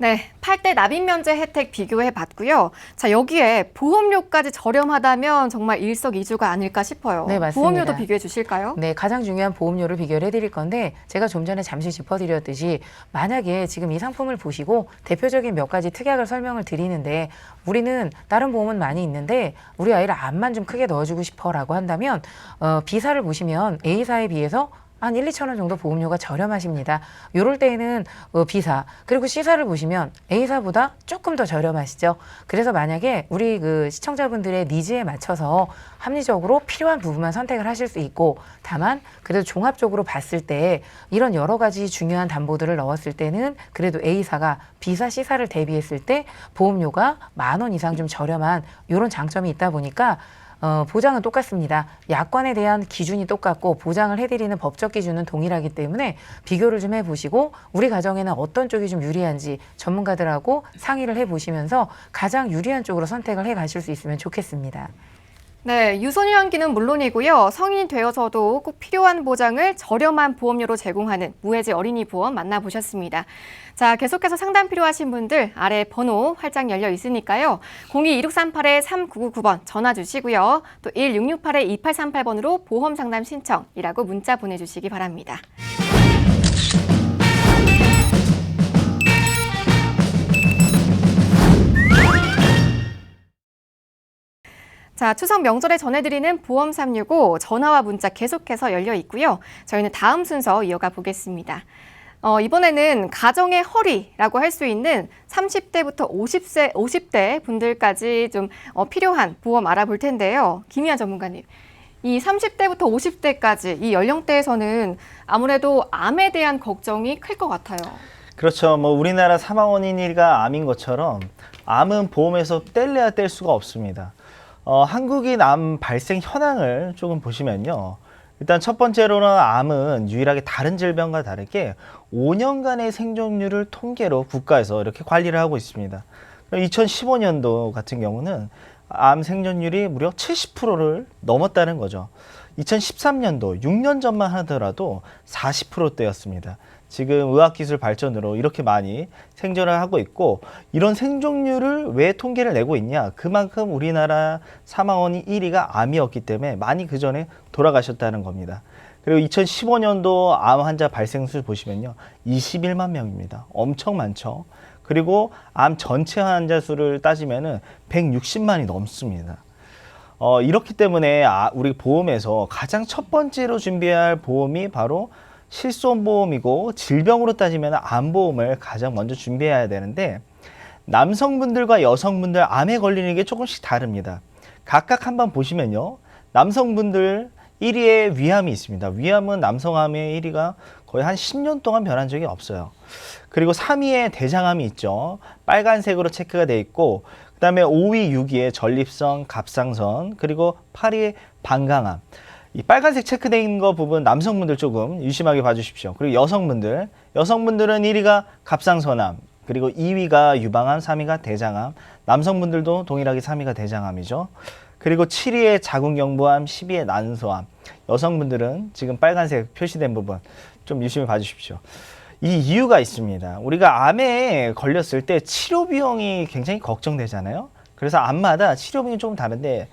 네, 8대 납입 면제 혜택 비교해 봤고요. 자, 여기에 보험료까지 저렴하다면 정말 일석이조가 아닐까 싶어요. 네, 맞습니다. 보험료도 비교해 주실까요? 네, 가장 중요한 보험료를 비교를 해드릴 건데, 제가 좀 전에 잠시 짚어드렸듯이 만약에 지금 이 상품을 보시고 대표적인 몇 가지 특약을 설명을 드리는데, 우리는 다른 보험은 많이 있는데 우리 아이를 암만 좀 크게 넣어주고 싶어라고 한다면 B사를 보시면 A사에 비해서 한 1, 2천 원 정도 보험료가 저렴하십니다. 요럴 때에는 B사, 그리고 C사를 보시면 A사보다 조금 더 저렴하시죠. 그래서 만약에 우리 시청자분들의 니즈에 맞춰서 합리적으로 필요한 부분만 선택을 하실 수 있고, 다만 그래도 종합적으로 봤을 때 이런 여러 가지 중요한 담보들을 넣었을 때는 그래도 A사가 B사, C사를 대비했을 때 보험료가 10,000원 이상 좀 저렴한 이런 장점이 있다 보니까 보장은 똑같습니다. 약관에 대한 기준이 똑같고 보장을 해드리는 법적 기준은 동일하기 때문에 비교를 좀 해보시고, 우리 가정에는 어떤 쪽이 좀 유리한지 전문가들하고 상의를 해보시면서 가장 유리한 쪽으로 선택을 해 가실 수 있으면 좋겠습니다. 네, 유소년기는 물론이고요. 성인이 되어서도 꼭 필요한 보장을 저렴한 보험료로 제공하는 무해지 어린이 보험 만나보셨습니다. 자, 계속해서 상담 필요하신 분들 아래 번호 활짝 열려 있으니까요. 02-2638-3999번 전화 주시고요. 또 1668-2838번으로 보험 상담 신청이라고 문자 보내주시기 바랍니다. 자, 추석 명절에 전해드리는 보험 365 전화와 문자 계속해서 열려 있고요. 저희는 다음 순서 이어가 보겠습니다. 이번에는 가정의 허리라고 할 수 있는 30대부터 50대 분들까지 좀 필요한 보험 알아볼 텐데요. 김희아 전문가님, 이 30대부터 50대까지 이 연령대에서는 아무래도 암에 대한 걱정이 클 것 같아요. 그렇죠. 뭐 우리나라 사망 원인 1위가 암인 것처럼 암은 보험에서 뗄래야 뗄 수가 없습니다. 한국인 암 발생 현황을 조금 보시면요. 일단 첫 번째로는 암은 유일하게 다른 질병과 다르게 5년간의 생존율을 통계로 국가에서 이렇게 관리를 하고 있습니다. 2015년도 같은 경우는 암 생존율이 무려 70%를 넘었다는 거죠. 2013년도 6년 전만 하더라도 40%대였습니다. 지금 의학기술 발전으로 이렇게 많이 생존을 하고 있고, 이런 생존율을 왜 통계를 내고 있냐? 그만큼 우리나라 사망원인 1위가 암이었기 때문에 많이 그 전에 돌아가셨다는 겁니다. 그리고 2015년도 암 환자 발생 수 보시면요, 21만 명입니다. 엄청 많죠. 그리고 암 전체 환자 수를 따지면은 160만이 넘습니다. 이렇기 때문에 우리 보험에서 가장 첫 번째로 준비해야 할 보험이 바로 실손보험이고, 질병으로 따지면 암보험을 가장 먼저 준비해야 되는데, 남성분들과 여성분들 암에 걸리는 게 조금씩 다릅니다. 각각 한번 보시면요, 남성분들 1위에 위암이 있습니다. 위암은 남성암의 1위가 거의 한 10년 동안 변한 적이 없어요. 그리고 3위에 대장암이 있죠. 빨간색으로 체크가 돼 있고, 그 다음에 5위, 6위에 전립선, 갑상선, 그리고 8위에 방광암. 이 빨간색 체크되어 있는 거 부분 남성분들 조금 유심하게 봐주십시오. 그리고 여성분들은 1위가 갑상선암, 그리고 2위가 유방암, 3위가 대장암. 남성분들도 동일하게 3위가 대장암이죠. 그리고 7위에 자궁경부암, 10위에 난소암. 여성분들은 지금 빨간색 표시된 부분 좀 유심히 봐주십시오. 이 이유가 있습니다. 우리가 암에 걸렸을 때 치료 비용이 굉장히 걱정되잖아요. 그래서 암마다 치료 비용이 조금 다른데,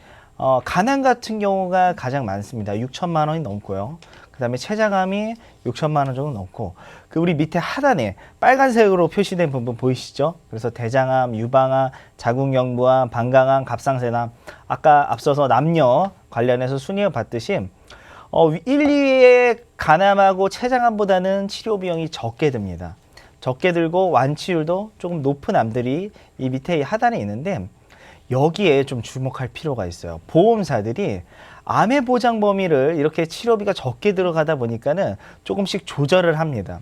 간암 같은 경우가 가장 많습니다. 6천만 원이 넘고요. 그 다음에 췌장암이 6천만 원 정도 넘고, 그 우리 밑에 하단에 빨간색으로 표시된 부분 보이시죠? 그래서 대장암, 유방암, 자궁경부암, 방광암, 갑상선암, 아까 앞서서 남녀 관련해서 순위를 봤듯이 1, 2위의 간암하고 췌장암보다는 치료 비용이 적게 듭니다. 적게 들고 완치율도 조금 높은 암들이 이 밑에 하단에 있는데, 여기에 좀 주목할 필요가 있어요. 보험사들이 암의 보장 범위를 이렇게 치료비가 적게 들어가다 보니까는 조금씩 조절을 합니다.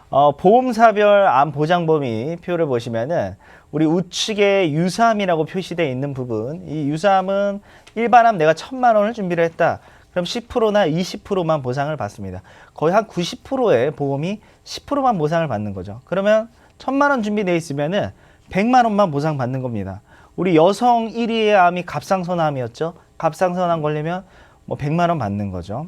보험사별 암 보장 범위 표를 보시면은 우리 우측에 유사암이라고 표시되어 있는 부분, 이 유사암은 일반암 내가 1,000만 원을 준비를 했다. 그럼 10%나 20%만 보상을 받습니다. 거의 한 90%의 보험이 10%만 보상을 받는 거죠. 그러면 1,000만 원 준비되어 있으면은 100만 원만 보상받는 겁니다. 우리 여성 1위의 암이 갑상선암이었죠. 갑상선암 걸리면 뭐 100만 원 받는 거죠.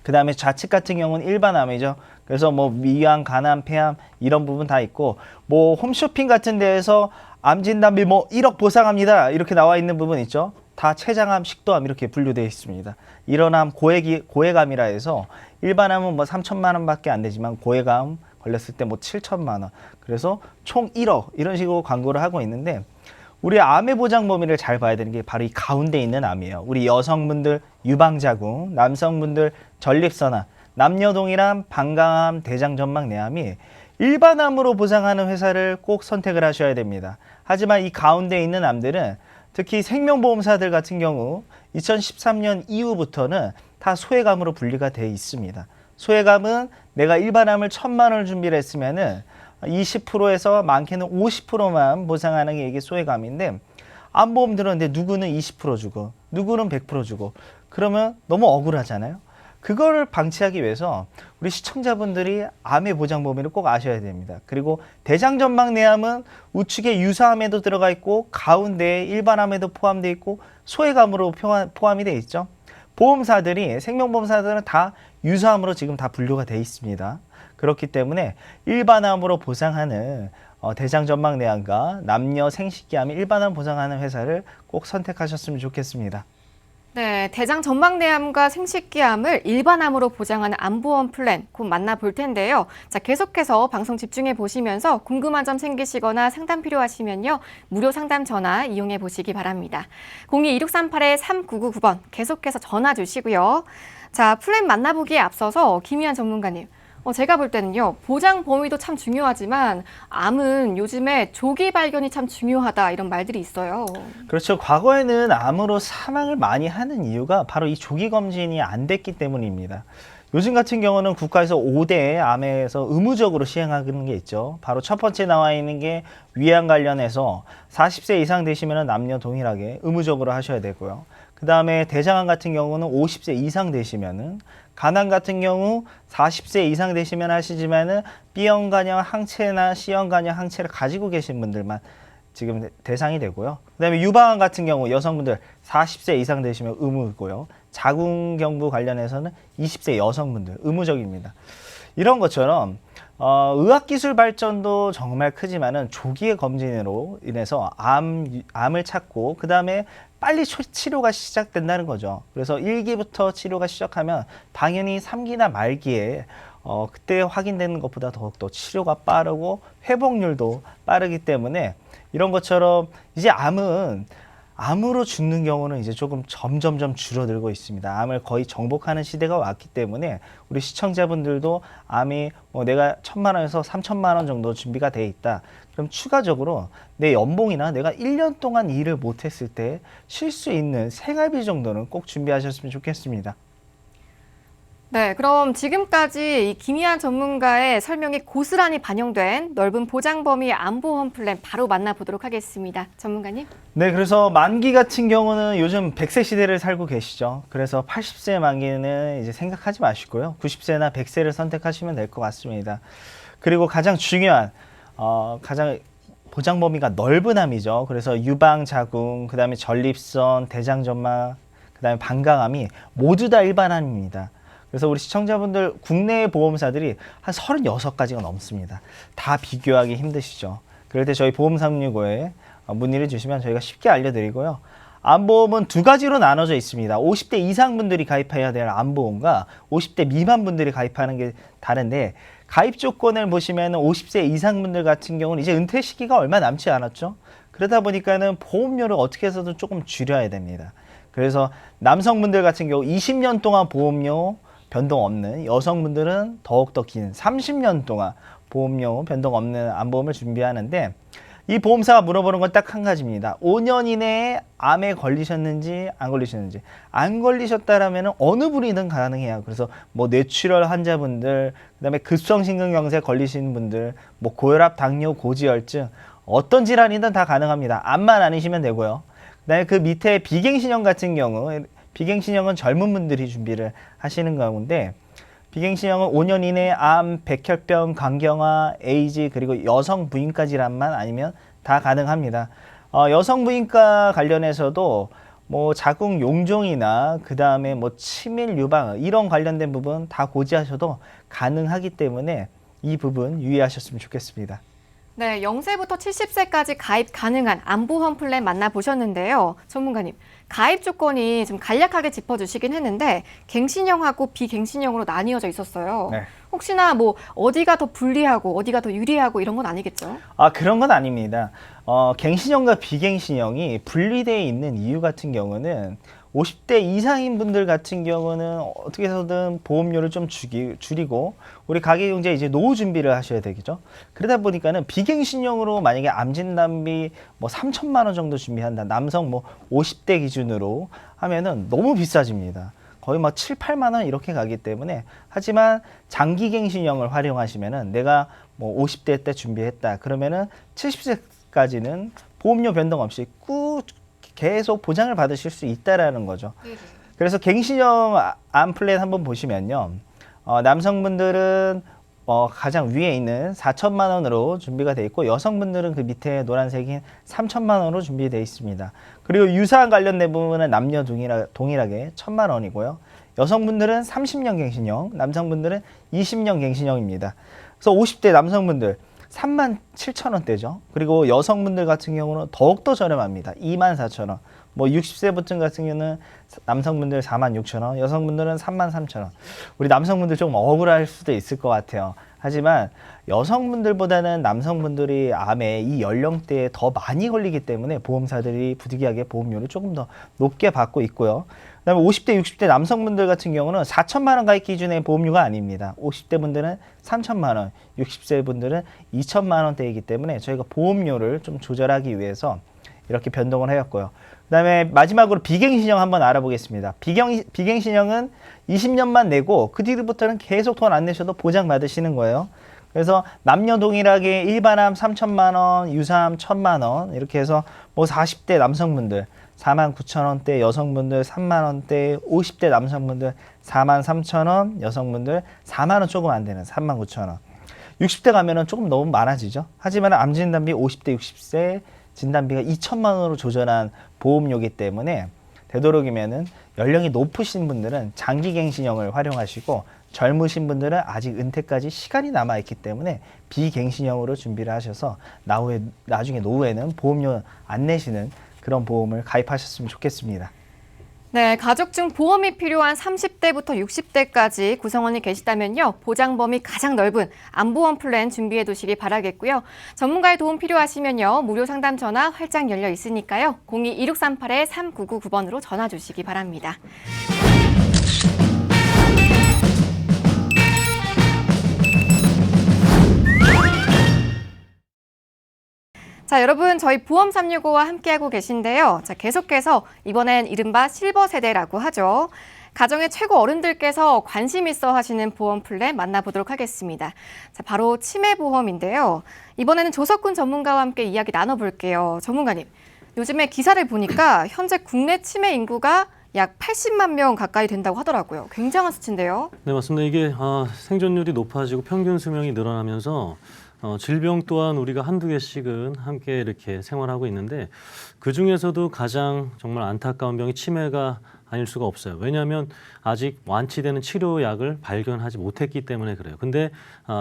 그 다음에 좌측 같은 경우는 일반암이죠. 그래서 뭐 위암, 간암, 폐암 이런 부분 다 있고, 뭐 홈쇼핑 같은 데에서 암 진단비 뭐 1억 보상합니다 이렇게 나와 있는 부분 있죠. 다 췌장암, 식도암 이렇게 분류되어 있습니다. 이런 암 고액암이라 해서 일반암은 뭐 3천만 원밖에 안 되지만 고액암 걸렸을 때 뭐 7천만 원. 그래서 총 1억 이런 식으로 광고를 하고 있는데, 우리 암의 보장 범위를 잘 봐야 되는 게 바로 이 가운데 있는 암이에요. 우리 여성분들 유방자궁, 남성분들 전립선암, 남녀 동일암, 방광암, 대장전막내암이 일반암으로 보장하는 회사를 꼭 선택을 하셔야 됩니다. 하지만 이 가운데 있는 암들은 특히 생명보험사들 같은 경우 2013년 이후부터는 다 소액암으로 분리가 돼 있습니다. 소액암은 내가 일반암을 1,000만 원을 준비를 했으면은 20%에서 많게는 50%만 보상하는 게 이게 소액암인데, 암보험 들었는데 누구는 20% 주고 누구는 100% 주고 그러면 너무 억울하잖아요. 그거를 방치하기 위해서 우리 시청자분들이 암의 보장 범위를 꼭 아셔야 됩니다. 그리고 대장전막내암은 우측에 유사암에도 들어가 있고 가운데에 일반암에도 포함되어 있고 소액암으로 포함이 되어 있죠. 보험사들이, 생명보험사들은 다 유사암으로 지금 다 분류가 되어 있습니다. 그렇기 때문에 일반암으로 보상하는 대장전막내암과 남녀 생식기암이 일반암 보상하는 회사를 꼭 선택하셨으면 좋겠습니다. 네, 대장전막내암과 생식기암을 일반암으로 보장하는 암보험 플랜 곧 만나볼 텐데요. 자, 계속해서 방송 집중해 보시면서 궁금한 점 생기시거나 상담 필요하시면요, 무료 상담 전화 이용해 보시기 바랍니다. 02-2638-3999번 계속해서 전화 주시고요. 자, 플랜 만나보기에 앞서서 김희한 전문가님, 제가 볼 때는요, 보장 범위도 참 중요하지만 암은 요즘에 조기 발견이 참 중요하다 이런 말들이 있어요. 그렇죠. 과거에는 암으로 사망을 많이 하는 이유가 바로 이 조기 검진이 안 됐기 때문입니다. 요즘 같은 경우는 국가에서 5대 암에서 의무적으로 시행하는 게 있죠. 바로 첫 번째 나와 있는 게 위암 관련해서 40세 이상 되시면 남녀 동일하게 의무적으로 하셔야 되고요. 그 다음에 대장암 같은 경우는 50세 이상 되시면은, 간암 같은 경우 40세 이상 되시면 하시지만은 B형 간염 항체나 C형 간염 항체를 가지고 계신 분들만 지금 대상이 되고요. 그 다음에 유방암 같은 경우 여성분들 40세 이상 되시면 의무고요. 자궁경부 관련해서는 20세 여성분들 의무적입니다. 이런 것처럼 의학기술 발전도 정말 크지만은 조기의 검진으로 인해서 암을 찾고 그 다음에 빨리 치료가 시작된다는 거죠. 그래서 1기부터 치료가 시작하면 당연히 3기나 말기에 그때 확인되는 것보다 더욱더 치료가 빠르고 회복률도 빠르기 때문에 이런 것처럼 이제 암으로 죽는 경우는 이제 조금 점점점 줄어들고 있습니다. 암을 거의 정복하는 시대가 왔기 때문에 우리 시청자분들도 암이 내가 1,000만 원에서 3,000만 원 정도 준비가 돼 있다. 그럼 추가적으로 내 연봉이나 내가 1년 동안 일을 못했을 때 쉴 수 있는 생활비 정도는 꼭 준비하셨으면 좋겠습니다. 네, 그럼 지금까지 이 김희한 전문가의 설명이 고스란히 반영된 넓은 보장 범위 암보험 플랜 바로 만나보도록 하겠습니다. 전문가님. 네, 그래서 만기 같은 경우는 요즘 100세 시대를 살고 계시죠. 그래서 80세 만기는 이제 생각하지 마시고요. 90세나 100세를 선택하시면 될 것 같습니다. 그리고 가장 중요한 가장 보장 범위가 넓은 암이죠. 그래서 유방 자궁, 그다음에 전립선, 대장점막, 그다음에 방광암이 모두 다 일반암입니다. 그래서 우리 시청자분들 국내 보험사들이 한 36가지가 넘습니다. 다 비교하기 힘드시죠. 그럴 때 저희 보험365에 문의를 주시면 저희가 쉽게 알려드리고요. 암보험은 두 가지로 나눠져 있습니다. 50대 이상 분들이 가입해야 될 암보험과 50대 미만 분들이 가입하는 게 다른데 가입 조건을 보시면 50세 이상 분들 같은 경우는 이제 은퇴 시기가 얼마 남지 않았죠. 그러다 보니까는 보험료를 어떻게 해서든 조금 줄여야 됩니다. 그래서 남성분들 같은 경우 20년 동안 보험료 변동 없는, 여성분들은 더욱더 긴 30년 동안 보험료 변동 없는 암보험을 준비하는데 이 보험사가 물어보는 건 딱 한 가지입니다. 5년 이내에 암에 걸리셨는지 안 걸리셨는지. 안 걸리셨다라면 어느 분이든 가능해요. 그래서 뭐 뇌출혈 환자분들, 그다음에 급성심근경색 걸리신 분들, 뭐 고혈압, 당뇨, 고지혈증 어떤 질환이든 다 가능합니다. 암만 아니시면 되고요. 그다음에 그 밑에 비갱신형 같은 경우, 비갱신형은 젊은 분들이 준비를 하시는 가운데 비갱신형은 5년 이내에 암, 백혈병, 간경화, 에이즈 그리고 여성 부인과 질환만 아니면 다 가능합니다. 여성 부인과 관련해서도 뭐 자궁 용종이나 그 다음에 뭐 치밀 유방 이런 관련된 부분 다 고지하셔도 가능하기 때문에 이 부분 유의하셨으면 좋겠습니다. 네, 0세부터 70세까지 가입 가능한 암보험 플랜 만나보셨는데요. 전문가님, 가입 조건이 좀 간략하게 짚어주시긴 했는데 갱신형하고 비갱신형으로 나뉘어져 있었어요. 네. 혹시나 뭐 어디가 더 불리하고 어디가 더 유리하고 이런 건 아니겠죠? 그런 건 아닙니다. 갱신형과 비갱신형이 분리되어 있는 이유 같은 경우는 50대 이상인 분들 같은 경우는 어떻게 해서든 보험료를 좀 줄이고 우리 가계경제 이제 노후 준비를 하셔야 되겠죠. 그러다 보니까는 비갱신형으로 만약에 암진단비 뭐 3,000만 원 정도 준비한다. 남성 뭐 50대 기준으로 하면은 너무 비싸집니다. 거의 막 7, 8만 원 이렇게 가기 때문에 하지만 장기갱신형을 활용하시면은 내가 뭐 50대 때 준비했다. 그러면은 70세까지는 보험료 변동 없이 계속 보장을 받으실 수 있다라는 거죠. 그래서 갱신형 암 플랜 한번 보시면요. 남성분들은 가장 위에 있는 4천만 원으로 준비가 되어 있고 여성분들은 그 밑에 노란색인 3천만 원으로 준비되어 있습니다. 그리고 유사한 관련된 부분은 남녀 동일하게 1,000만 원이고요. 여성분들은 30년 갱신형, 남성분들은 20년 갱신형입니다. 그래서 50대 남성분들 37,000원대죠. 그리고 여성분들 같은 경우는 더욱더 저렴합니다. 24,000원. 뭐 60세부터 같은 경우는 남성분들 46,000원, 여성분들은 33,000원. 우리 남성분들 좀 억울할 수도 있을 것 같아요. 하지만 여성분들보다는 남성분들이 암에 이 연령대에 더 많이 걸리기 때문에 보험사들이 부득이하게 보험료를 조금 더 높게 받고 있고요. 그다음에 50대, 60대 남성분들 같은 경우는 4천만 원 가입 기준의 보험료가 아닙니다. 50대 분들은 3천만 원, 60세 분들은 2천만 원대이기 때문에 저희가 보험료를 좀 조절하기 위해서 이렇게 변동을 하였고요. 그다음에 마지막으로 비갱신형 한번 알아보겠습니다. 비갱신형은 20년만 내고 그 뒤부터는 계속 돈 안 내셔도 보장받으시는 거예요. 그래서 남녀 동일하게 일반암 3천만 원, 유사암 1,000만 원 이렇게 해서 뭐 40대 남성분들 49,000원대, 여성분들 3만원대, 50대 남성분들 43,000원, 여성분들 4만원 조금 안 되는 39,000원. 60대 가면은 조금 너무 많아지죠. 하지만 암진단비 50대, 60세 진단비가 2천만 원으로 조절한 보험료이기 때문에 되도록이면은 연령이 높으신 분들은 장기갱신형을 활용하시고 젊으신 분들은 아직 은퇴까지 시간이 남아 있기 때문에 비갱신형으로 준비를 하셔서 나중에 노후에는 보험료 안 내시는 그런 보험을 가입하셨으면 좋겠습니다. 네, 가족 중 보험이 필요한 30대부터 60대까지 구성원이 계시다면요. 보장 범위 가장 넓은 암보험 플랜 준비해 두시기 바라겠고요. 전문가의 도움 필요하시면요. 무료 상담 전화 활짝 열려 있으니까요. 02-2638-3999번으로 전화 주시기 바랍니다. 자, 여러분 저희 보험 365와 함께하고 계신데요. 자, 계속해서 이번엔 이른바 실버 세대라고 하죠. 가정의 최고 어른들께서 관심 있어 하시는 보험 플랜 만나보도록 하겠습니다. 자, 바로 치매보험인데요. 이번에는 조석훈 전문가와 함께 이야기 나눠볼게요. 전문가님, 요즘에 기사를 보니까 현재 국내 치매 인구가 약 80만 명 가까이 된다고 하더라고요. 굉장한 수치인데요. 네, 맞습니다. 이게 생존율이 높아지고 평균 수명이 늘어나면서 질병 또한 우리가 한두 개씩은 함께 이렇게 생활하고 있는데 그중에서도 가장 정말 안타까운 병이 치매가 아닐 수가 없어요. 왜냐하면 아직 완치되는 치료약을 발견하지 못했기 때문에 그래요. 근데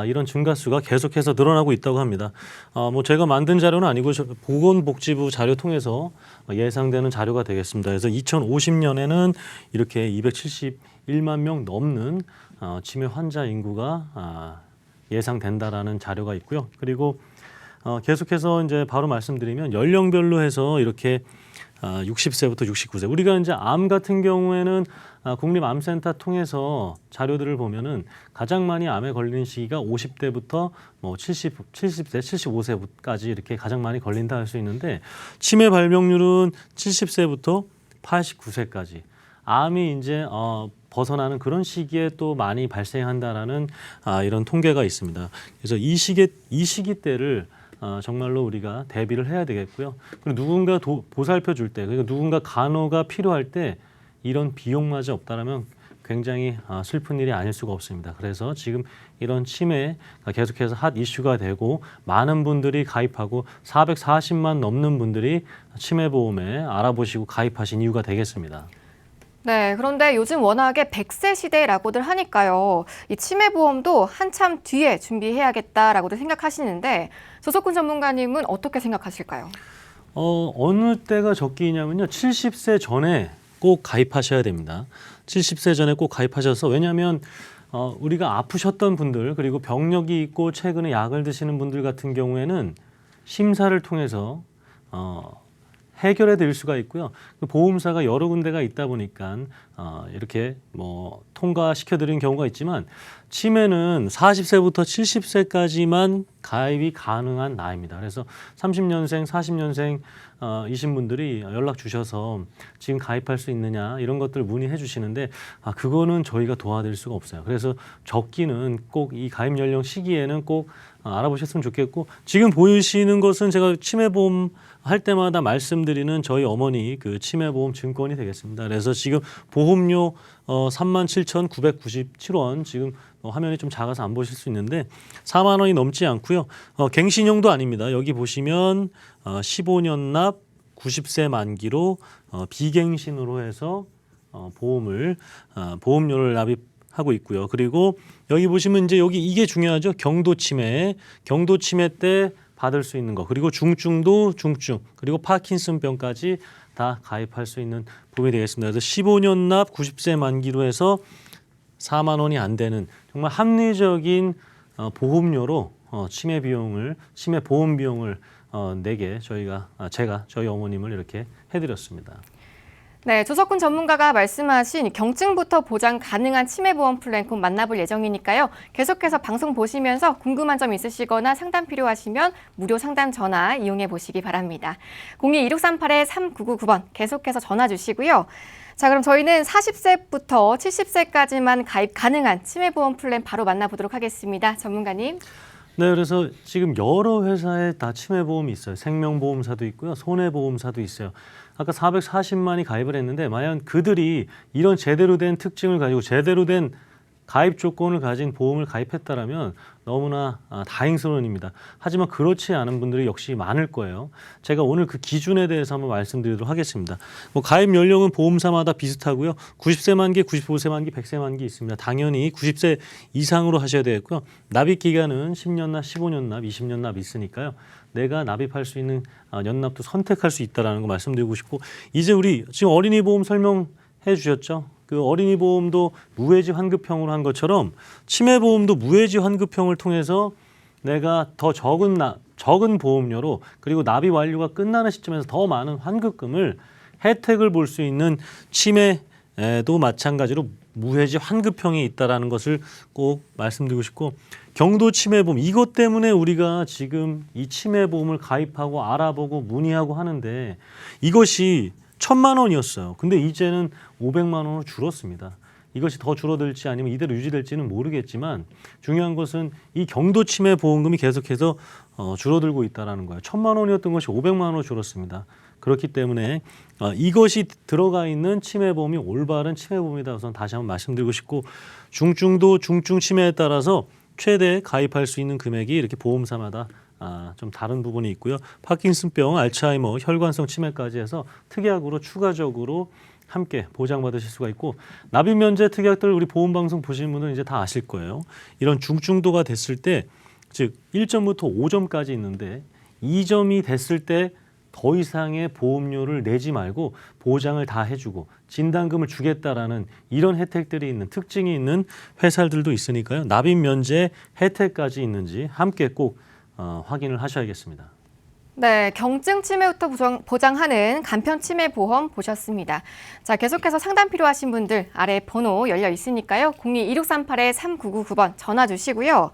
이런 증가수가 계속해서 늘어나고 있다고 합니다. 뭐 제가 만든 자료는 아니고 보건복지부 자료 통해서 예상되는 자료가 되겠습니다. 그래서 2050년에는 이렇게 271만 명 넘는 치매 환자 인구가 예상된다라는 자료가 있고요. 그리고 계속해서 이제 바로 말씀드리면 연령별로 해서 이렇게 60세부터 69세. 우리가 이제 암 같은 경우에는 국립암센터 통해서 자료들을 보면은 가장 많이 암에 걸리는 시기가 50대부터 뭐 70세, 75세까지 이렇게 가장 많이 걸린다 할 수 있는데 치매 발병률은 70세부터 89세까지. 암이 이제 벗어나는 그런 시기에 또 많이 발생한다라는 이런 통계가 있습니다. 그래서 이 시기 때를 정말로 우리가 대비를 해야 되겠고요. 그리고 누군가 보살펴 줄 때, 그러니까 누군가 간호가 필요할 때 이런 비용마저 없다라면 굉장히 슬픈 일이 아닐 수가 없습니다. 그래서 지금 이런 치매가 계속해서 핫 이슈가 되고 많은 분들이 가입하고 440만 넘는 분들이 치매보험에 알아보시고 가입하신 이유가 되겠습니다. 네, 그런데 요즘 워낙에 100세 시대라고들 하니까요. 이 치매보험도 한참 뒤에 준비해야겠다라고들 생각하시는데 조석훈 전문가님은 어떻게 생각하실까요? 어느 때가 적기냐면요. 70세 전에 꼭 가입하셔야 됩니다. 70세 전에 꼭 가입하셔서 왜냐하면 우리가 아프셨던 분들 그리고 병력이 있고 최근에 약을 드시는 분들 같은 경우에는 심사를 통해서 해결해 드릴 수가 있고요. 그 보험사가 여러 군데가 있다 보니까 이렇게 뭐 통과시켜 드리는 경우가 있지만 치매는 40세부터 70세까지만 가입이 가능한 나이입니다. 그래서 30년생, 40년생 이신 분들이 연락 주셔서 지금 가입할 수 있느냐 이런 것들 문의해 주시는데 그거는 저희가 도와드릴 수가 없어요. 그래서 적기는 꼭 이 가입 연령 시기에는 꼭 알아보셨으면 좋겠고 지금 보이시는 것은 제가 치매보험 할 때마다 말씀드리는 저희 어머니 그 치매보험 증권이 되겠습니다. 그래서 지금 보험료 37,997원 지금 화면이 좀 작아서 안 보실 수 있는데 4만 원이 넘지 않고요. 갱신형도 아닙니다. 여기 보시면 15년 납 90세 만기로 비갱신으로 해서 보험료를 납입하고 있고요. 그리고 여기 보시면 이제 이게 중요하죠. 경도 치매 때 받을 수 있는 거 그리고 중증도 중증 그리고 파킨슨병까지 다 가입할 수 있는 보험이 되겠습니다. 그래서 15년 납 90세 만기로 해서 4만 원이 안 되는 정말 합리적인 보험료로 치매 보험 비용을 내게 제가 저희 어머님을 이렇게 해드렸습니다. 네, 조석훈 전문가가 말씀하신 경증부터 보장 가능한 치매보험 플랜 곧 만나볼 예정이니까요. 계속해서 방송 보시면서 궁금한 점 있으시거나 상담 필요하시면 무료 상담 전화 이용해 보시기 바랍니다. 02-2638-3999번 계속해서 전화 주시고요. 자, 그럼 저희는 40세부터 70세까지만 가입 가능한 치매보험 플랜 바로 만나보도록 하겠습니다. 전문가님. 네, 그래서 지금 여러 회사에 다 치매보험이 있어요. 생명보험사도 있고요. 손해보험사도 있어요. 아까 440만이 가입을 했는데 만약 그들이 이런 제대로 된 특징을 가지고 제대로 된 가입 조건을 가진 보험을 가입했다라면 너무나 다행스러운 일입니다. 하지만 그렇지 않은 분들이 역시 많을 거예요. 제가 오늘 그 기준에 대해서 한번 말씀드리도록 하겠습니다. 뭐 가입 연령은 보험사마다 비슷하고요. 90세 만기, 95세 만기, 100세 만기 있습니다. 당연히 90세 이상으로 하셔야 되겠고요. 납입 기간은 10년 납, 15년 납, 20년 납 있으니까요. 내가 납입할 수 있는 연납도 선택할 수 있다는 거 말씀드리고 싶고, 이제 우리 지금 어린이 보험 설명해 주셨죠? 그 어린이 보험도 무해지 환급형으로 한 것처럼 치매 보험도 무해지 환급형을 통해서 내가 더 적은 보험료로, 그리고 납입 완료가 끝나는 시점에서 더 많은 환급금을 혜택을 볼 수 있는 치매도 마찬가지로 무해지 환급형이 있다라는 것을 꼭 말씀드리고 싶고, 경도 치매보험 이것 때문에 우리가 지금 이 치매보험을 가입하고 알아보고 문의하고 하는데, 이것이 1,000만 원이었어요. 근데 이제는 500만 원으로 줄었습니다. 이것이 더 줄어들지 아니면 이대로 유지될지는 모르겠지만, 중요한 것은 이 경도 치매 보험금이 계속해서 줄어들고 있다는 거예요. 1,000만 원이었던 것이 500만 원으로 줄었습니다. 그렇기 때문에 이것이 들어가 있는 치매보험이 올바른 치매보험이다. 우선 다시 한번 말씀드리고 싶고, 중증도 중증 치매에 따라서 최대 가입할 수 있는 금액이 이렇게 보험사마다 좀 다른 부분이 있고요. 파킨슨병, 알츠하이머, 혈관성 치매까지 해서 특약으로 추가적으로 함께 보장받으실 수가 있고, 납입 면제 특약들 우리 보험방송 보시는 분들은 이제 다 아실 거예요. 이런 중증도가 됐을 때, 즉 1점부터 5점까지 있는데 2점이 됐을 때 더 이상의 보험료를 내지 말고 보장을 다 해주고 진단금을 주겠다라는 이런 혜택들이 있는, 특징이 있는 회사들도 있으니까요. 납입 면제 혜택까지 있는지 함께 꼭 확인을 하셔야겠습니다. 네, 경증 치매부터 보장하는 간편 치매 보험 보셨습니다. 자, 계속해서 상담 필요하신 분들 아래 번호 열려 있으니까요. 02-2638-3999번 전화 주시고요.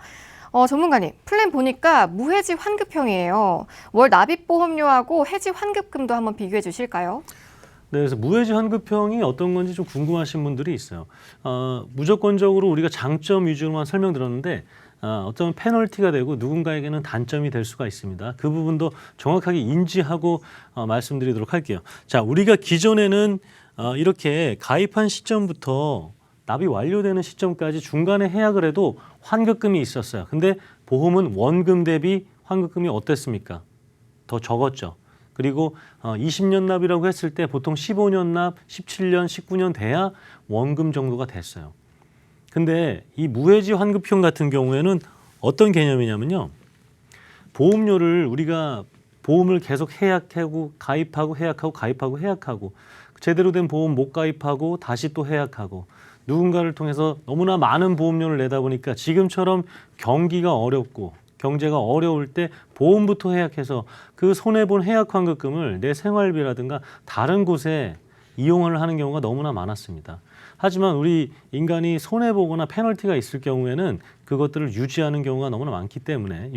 전문가님, 플랜 보니까 무해지 환급형이에요. 월 납입 보험료하고 해지 환급금도 한번 비교해 주실까요? 네, 그래서 무해지 환급형이 어떤 건지 좀 궁금하신 분들이 있어요. 무조건적으로 우리가 장점 위주로만 설명드렸는데 어떤 페널티가 되고 누군가에게는 단점이 될 수가 있습니다. 그 부분도 정확하게 인지하고 말씀드리도록 할게요. 자, 우리가 기존에는 이렇게 가입한 시점부터 납입 완료되는 시점까지 중간에 해약을 해도 환급금이 있었어요. 근데 보험은 원금 대비 환급금이 어땠습니까? 더 적었죠. 그리고 20년 납이라고 했을 때 보통 15년 납, 17년, 19년 돼야 원금 정도가 됐어요. 근데 이 무해지 환급형 같은 경우에는 어떤 개념이냐면요. 보험료를 우리가 보험을 계속 해약하고 가입하고 해약하고 가입하고 해약하고, 제대로 된 보험 못 가입하고 다시 또 해약하고, 누군가를 통해서 너무나 많은 보험료를 내다 보니까 지금처럼 경기가 어렵고 경제가 어려울 때 보험부터 해약해서 그 손해본 해약 환급금을 내 생활비라든가 다른 곳에 이용을 하는 경우가 너무나 많았습니다. 하지만 우리 인간이 손해보거나 페널티가 있을 경우에는 그것들을 유지하는 경우가 너무나 많기 때문에,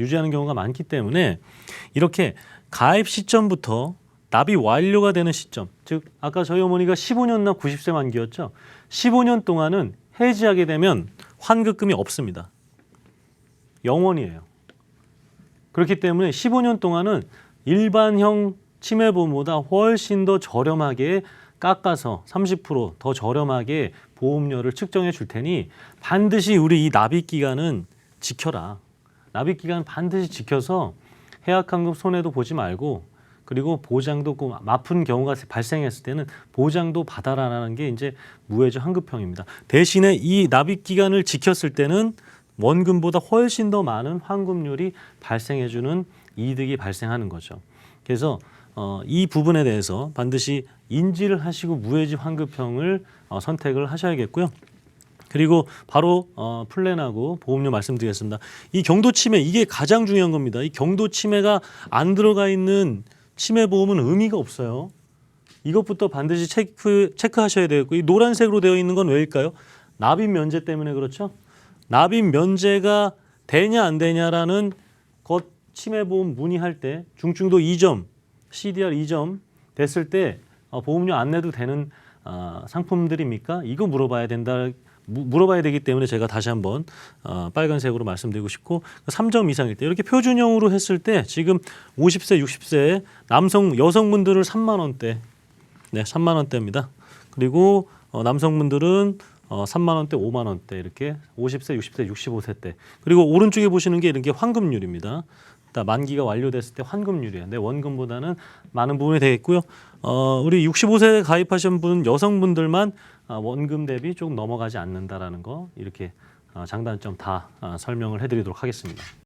이렇게 가입 시점부터 납입 완료가 되는 시점, 즉 아까 저희 어머니가 15년 납 90세 만기였죠. 15년 동안은 해지하게 되면 환급금이 없습니다. 영원이에요. 그렇기 때문에 15년 동안은 일반형 치매보험보다 훨씬 더 저렴하게 깎아서 30% 더 저렴하게 보험료를 측정해 줄 테니 반드시 우리 이 납입 기간은 지켜라. 납입 기간 반드시 지켜서 해약환급 손해도 보지 말고, 그리고 보장도 꼭 아픈 경우가 발생했을 때는 보장도 받아라라는 게 이제 무해지 환급형입니다. 대신에 이 납입 기간을 지켰을 때는 원금보다 훨씬 더 많은 환급률이 발생해주는 이득이 발생하는 거죠. 그래서 이 부분에 대해서 반드시 인지를 하시고 무해지 환급형을 선택을 하셔야겠고요. 그리고 바로 플랜하고 보험료 말씀드리겠습니다. 이 경도 치매, 이게 가장 중요한 겁니다. 이 경도 치매가 안 들어가 있는 치매 보험은 의미가 없어요. 이것부터 반드시 체크하셔야 되고, 이 노란색으로 되어 있는 건 왜일까요? 납입 면제 때문에 그렇죠. 납입 면제가 되냐 안 되냐라는 것, 치매 보험 문의할 때 중증도 2점, CDR 2점 됐을 때 보험료 안 내도 되는 상품들입니까? 이거 물어봐야 되기 때문에 제가 다시 한번 빨간색으로 말씀드리고 싶고, 3점 이상일 때 이렇게 표준형으로 했을 때 지금 50세, 60세 여성분들은 3만 원대, 네, 3만 원대입니다. 그리고 남성분들은 3만 원대, 5만 원대 이렇게 50세, 60세, 65세 때. 그리고 오른쪽에 보시는 게 이런 게 환급률입니다. 만기가 완료됐을 때 환급률이에요. 내 원금보다는 많은 부분이 되겠고요. 우리 65세에 가입하신 분 여성분들만 원금 대비 조금 넘어가지 않는다라는 거 이렇게 장단점 다 설명을 해드리도록 하겠습니다.